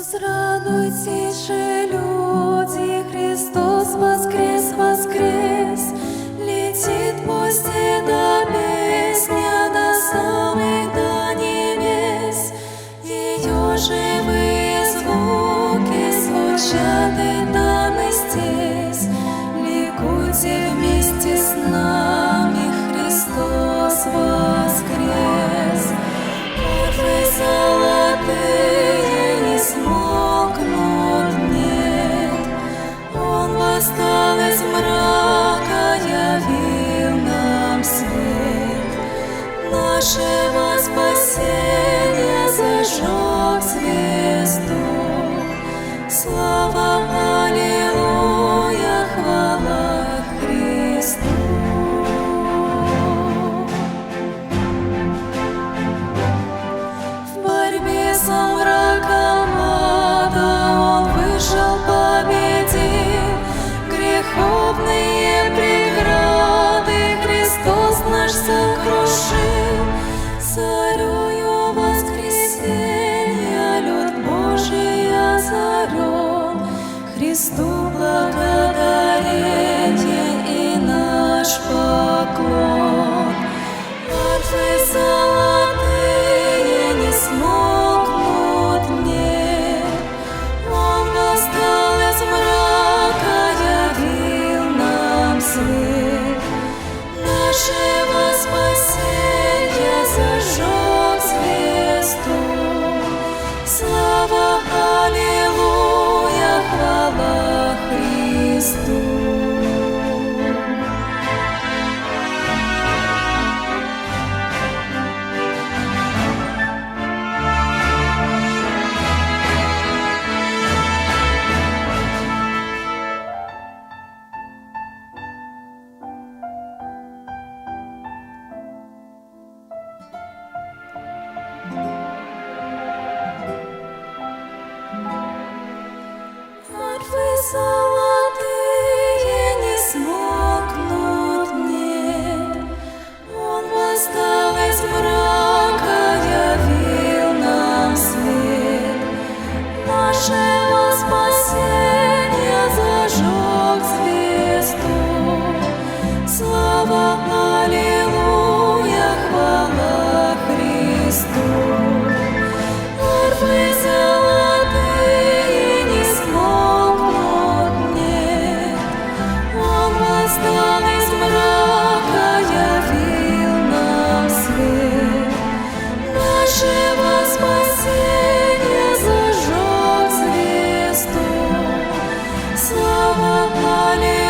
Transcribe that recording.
Возрадуйтесь же, люди, Христос воскрес, воскрес. Летит пусть эта песня до самых до небес. Ее живые звуки звучат и там, и здесь. Ликуйте вместе с нами, Христос воскрес. Арфы золотые не смолкнут, нет. Он восстал из мрака, явил нам свет. Нашего спасения зажег звезду. Слава, аллилуйя, хвала Христу. В борьбе со мраком ада Он вышел, победил. Греховные преграды Христос наш сокрушил. Царёю воскресенья люд Божий озарен. Христу благодарение и наш поклон. Арфы золотые не смолкнут, нет. Он восстал из мрака, явил нам свет. Нашего спасения зажег звезду. Слава, аллилуйя, хвала Христу. Арфы золотые не смолкнут, нет. Он восстал из мрака, явил нам свет. Нашего спасения зажег звезду. Слава, аллилуйя, хвала Христу. Арфы золотые не смолкнут, нет. Он восстал из мрака, явил нам свет. Нашего спасения зажег звезду. Слава, аллилуйя.